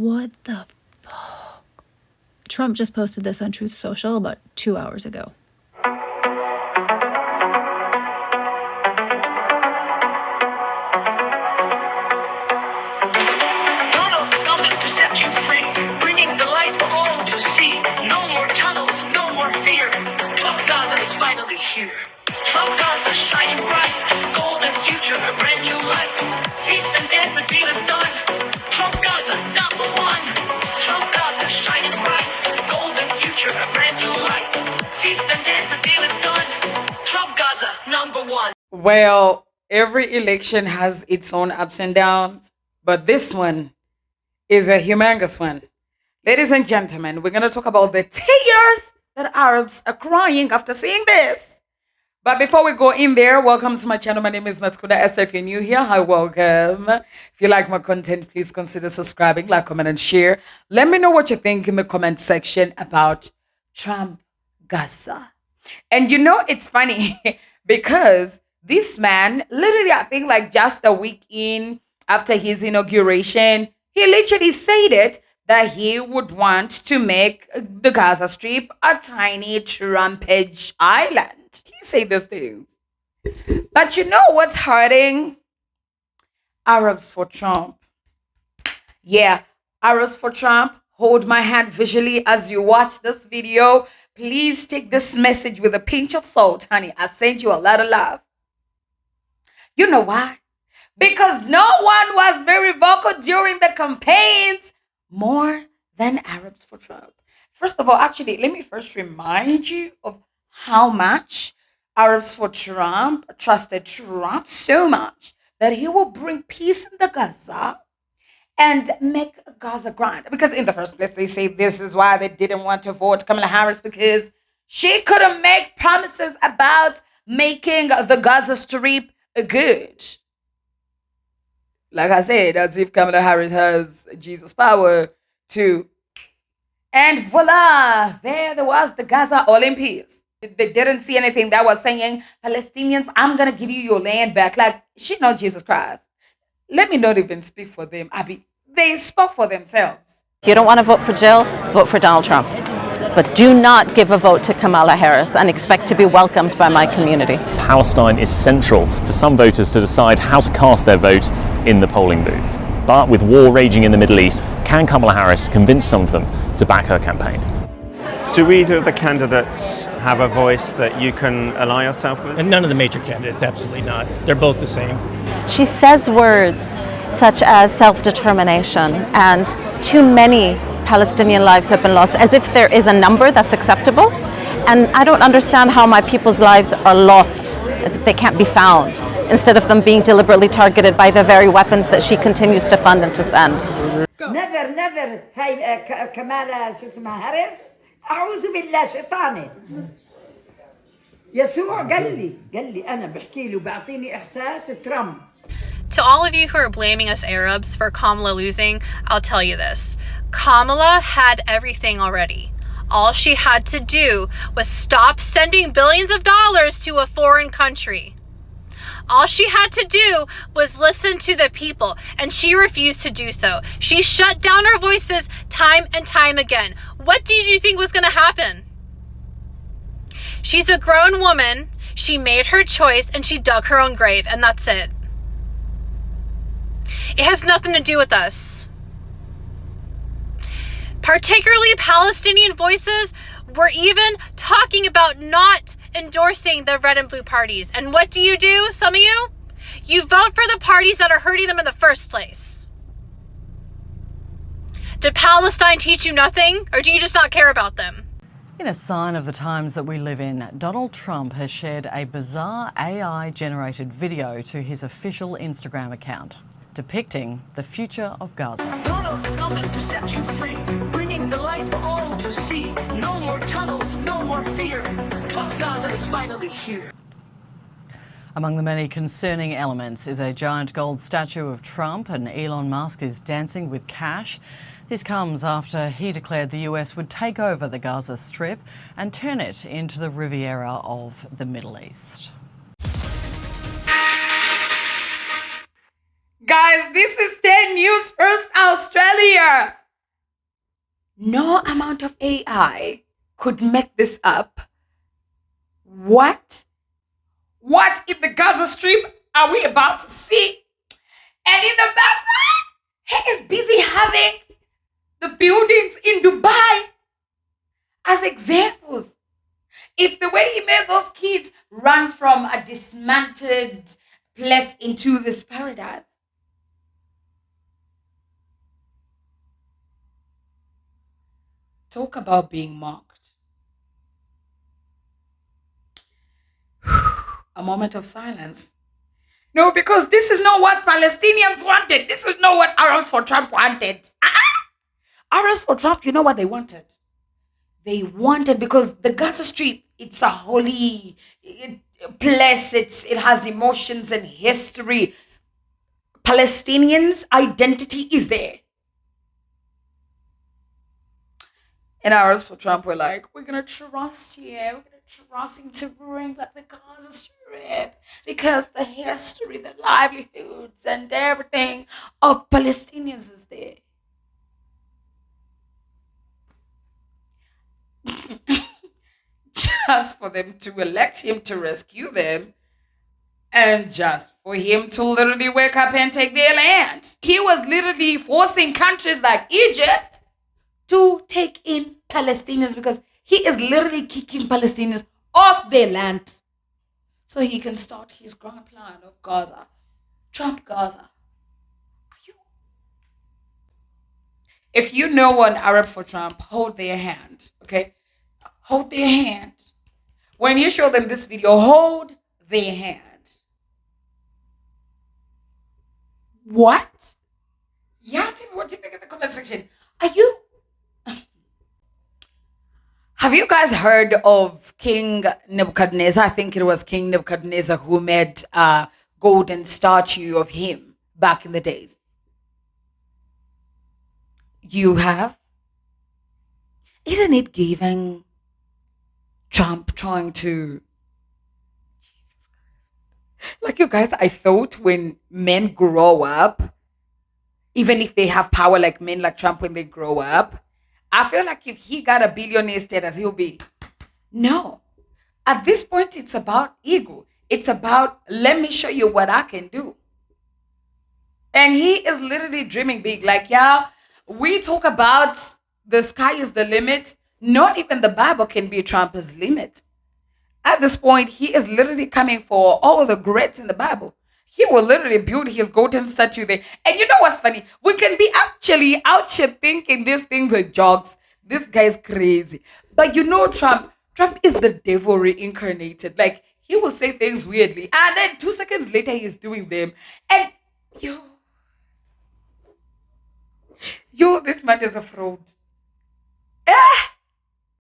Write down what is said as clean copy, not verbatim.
What the fuck? Trump just posted this on Truth Social about 2 hours ago. Donald's coming to set you free, bringing the light for all to see. No more tunnels, no more fear. Trump Gaza is finally here. Trump Gaza shining bright, golden future, a brand new light. Feast and dance, the deal is done. Trump Gaza, number one. Trump Gaza shining bright, golden future, a brand new light. Feast and dance, the deal is done. Trump Gaza, number one. Well, every election has its own ups and downs, but this one is a humongous one. Ladies and gentlemen, we're going to talk about the tears that Arabs are crying after seeing this. But before we go in there, welcome to my channel. My name is Natskuda Esther. If you're new here, hi, welcome. If you like my content, please consider subscribing, like, comment, and share. Let me know what you think in the comment section about Trump Gaza. And you know, it's funny because this man, literally, I think like just a week in after his inauguration, he literally stated that he would want to make the Gaza Strip a tiny Trumpage island. He said those things. But you know what's hurting? Arabs for Trump. Yeah, Arabs for Trump. Hold my hand visually as you watch this video. Please take this message with a pinch of salt, honey. I send you a lot of love. You know why? Because no one was very vocal during the campaigns more than Arabs for Trump. First of all, actually, let me first remind you of how much Arabs for Trump trusted Trump so much that he will bring peace in the Gaza and make Gaza grand. Because in the first place, they say this is why they didn't want to vote Kamala Harris, because she couldn't make promises about making the Gaza Strip good. Like I said, as if Kamala Harris has Jesus power to. And voila, there was the Gaza Olympics. They didn't see anything that was saying, Palestinians, I'm going to give you your land back. Like, she know Jesus Christ. Let me not even speak for them. They spoke for themselves. If you don't want to vote for Jill, vote for Donald Trump. But do not give a vote to Kamala Harris and expect to be welcomed by my community. Palestine is central for some voters to decide how to cast their vote in the polling booth. But with war raging in the Middle East, can Kamala Harris convince some of them to back her campaign? Do either of the candidates have a voice that you can ally yourself with? And none of the major candidates, absolutely not. They're both the same. She says words such as self-determination, and too many Palestinian lives have been lost, as if there is a number that's acceptable. And I don't understand how my people's lives are lost, as if they can't be found, instead of them being deliberately targeted by the very weapons that she continues to fund and to send. Never هاي كمال شو اسمها هارس أعوذ بالله شيطاني يسوع قال لي أنا بحكي له بعطيني إحساس ترامب. To all of you who are blaming us Arabs for Kamala losing, I'll tell you this. Kamala had everything already. All she had to do was stop sending billions of dollars to a foreign country. All she had to do was listen to the people, and she refused to do so. She shut down her voices time and time again. What did you think was going to happen? She's a grown woman. She made her choice, and she dug her own grave, and that's it. It has nothing to do with us. Particularly Palestinian voices were even talking about not endorsing the red and blue parties. And what do, some of you? You vote for the parties that are hurting them in the first place. Did Palestine teach you nothing, or do you just not care about them? In a sign of the times that we live in, Donald Trump has shared a bizarre AI-generated video to his official Instagram account, depicting the future of Gaza. Donald's coming to set you free, bringing the light for all to see. No more tunnels, no more fear. Trump Gaza is finally here. Among the many concerning elements is a giant gold statue of Trump, and Elon Musk is dancing with cash. This comes after he declared the US would take over the Gaza Strip and turn it into the Riviera of the Middle East. Guys, this is 10 News First Australia. No amount of AI could make this up. What? What in the Gaza Strip are we about to see? And in the background, he is busy having the buildings in Dubai as examples. It's the way he made those kids run from a dismantled place into this paradise. Talk about being mocked. A moment of silence. No, because this is not what Palestinians wanted. This is not what Arabs for Trump wanted. Arabs for Trump, you know what they wanted? They wanted, because the Gaza Strip, it's a holy place. It has emotions and history. Palestinians' identity is there. And Arabs for Trump were like, we're going to trust you. We're going to trust him to bring back the Gaza Strip, because the history, the livelihoods, and everything of Palestinians is there. Just for them to elect him to rescue them, and just for him to literally wake up and take their land. He was literally forcing countries like Egypt to take in Palestinians, because he is literally kicking Palestinians off their land so he can start his grand plan of Gaza. Trump Gaza. If you know an Arab for Trump, hold their hand, okay? Hold their hand. When you show them this video, hold their hand. What? Yeah, tell me what you think in the comment section. Have you guys heard of King Nebuchadnezzar? I think it was King Nebuchadnezzar who made a golden statue of him back in the days. You have? Isn't it giving Trump trying to... Jesus Christ. Like, you guys, I thought when men grow up, even if they have power like men like Trump when they grow up, I feel like if he got a billionaire status, he'll be... No. At this point, it's about ego. It's about, let me show you what I can do. And he is literally dreaming big. Like, yeah, we talk about the sky is the limit. Not even the Bible can be Trump's limit. At this point, he is literally coming for all the greats in the Bible. He will literally build his golden statue there. And you know what's funny? We can be actually out here thinking these things are jokes. This guy's crazy. But you know Trump is the devil reincarnated. Like, he will say things weirdly, and then 2 seconds later, he's doing them. And yo, this man is a fraud.